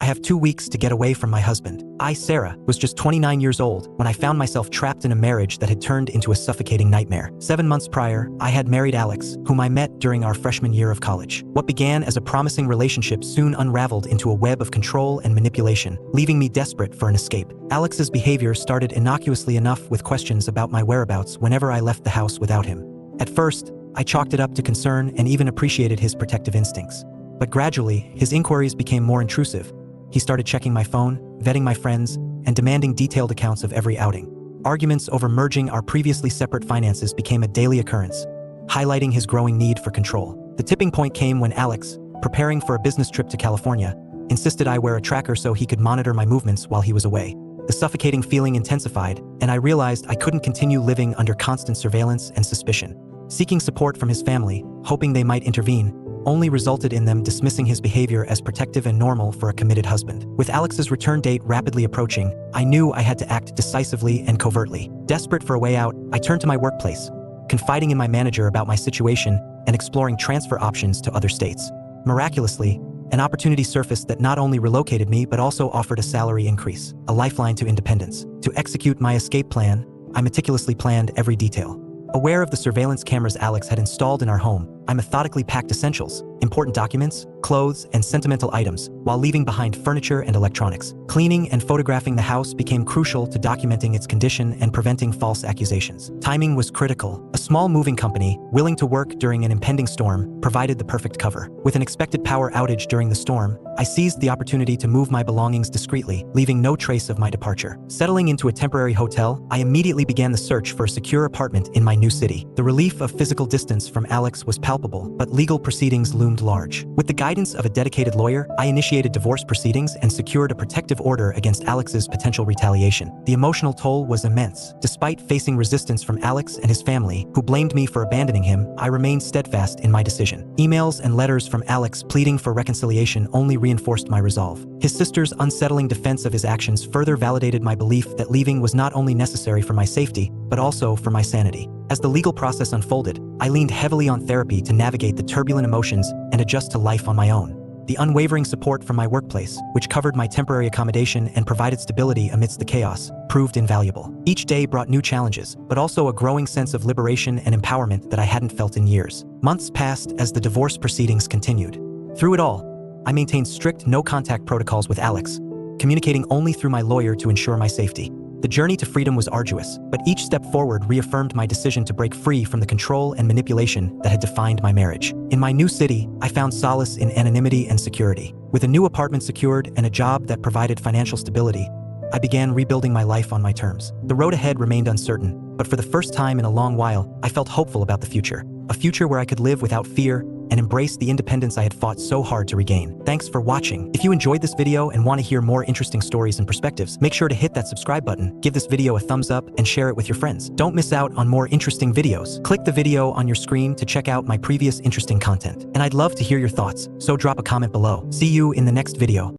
I have 2 weeks to get away from my husband. I, Sarah, was just 29 years old when I found myself trapped in a marriage that had turned into a suffocating nightmare. 7 months prior, I had married Alex, whom I met during our freshman year of college. What began as a promising relationship soon unraveled into a web of control and manipulation, leaving me desperate for an escape. Alex's behavior started innocuously enough with questions about my whereabouts whenever I left the house without him. At first, I chalked it up to concern and even appreciated his protective instincts. But gradually, his inquiries became more intrusive. He started checking my phone, vetting my friends, and demanding detailed accounts of every outing. Arguments over merging our previously separate finances became a daily occurrence, highlighting his growing need for control. The tipping point came when Alex, preparing for a business trip to California, insisted I wear a tracker so he could monitor my movements while he was away. The suffocating feeling intensified, and I realized I couldn't continue living under constant surveillance and suspicion. Seeking support from his family, hoping they might intervene, only resulted in them dismissing his behavior as protective and normal for a committed husband. With Alex's return date rapidly approaching, I knew I had to act decisively and covertly. Desperate for a way out, I turned to my workplace, confiding in my manager about my situation and exploring transfer options to other states. Miraculously, an opportunity surfaced that not only relocated me but also offered a salary increase, a lifeline to independence. To execute my escape plan, I meticulously planned every detail. Aware of the surveillance cameras Alex had installed in our home, I methodically packed essentials, important documents, clothes, and sentimental items, while leaving behind furniture and electronics. Cleaning and photographing the house became crucial to documenting its condition and preventing false accusations. Timing was critical. A small moving company, willing to work during an impending storm, provided the perfect cover. With an expected power outage during the storm, I seized the opportunity to move my belongings discreetly, leaving no trace of my departure. Settling into a temporary hotel, I immediately began the search for a secure apartment in my new city. The relief of physical distance from Alex was palpable, but legal proceedings loomed large. With the guidance of a dedicated lawyer, I initiated divorce proceedings and secured a protective order against Alex's potential retaliation. The emotional toll was immense. Despite facing resistance from Alex and his family, who blamed me for abandoning him, I remained steadfast in my decision. Emails and letters from Alex pleading for reconciliation only reinforced my resolve. His sister's unsettling defense of his actions further validated my belief that leaving was not only necessary for my safety, but also for my sanity. As the legal process unfolded, I leaned heavily on therapy to navigate the turbulent emotions and adjust to life on my own. The unwavering support from my workplace, which covered my temporary accommodation and provided stability amidst the chaos, proved invaluable. Each day brought new challenges, but also a growing sense of liberation and empowerment that I hadn't felt in years. Months passed as the divorce proceedings continued. Through it all, I maintained strict no-contact protocols with Alex, communicating only through my lawyer to ensure my safety. The journey to freedom was arduous, but each step forward reaffirmed my decision to break free from the control and manipulation that had defined my marriage. In my new city, I found solace in anonymity and security. With a new apartment secured and a job that provided financial stability, I began rebuilding my life on my terms. The road ahead remained uncertain, but for the first time in a long while, I felt hopeful about the future. A future where I could live without fear and embrace the independence I had fought so hard to regain. Thanks for watching. If you enjoyed this video and want to hear more interesting stories and perspectives, make sure to hit that subscribe button, give this video a thumbs up, and share it with your friends. Don't miss out on more interesting videos. Click the video on your screen to check out my previous interesting content. And I'd love to hear your thoughts, so drop a comment below. See you in the next video.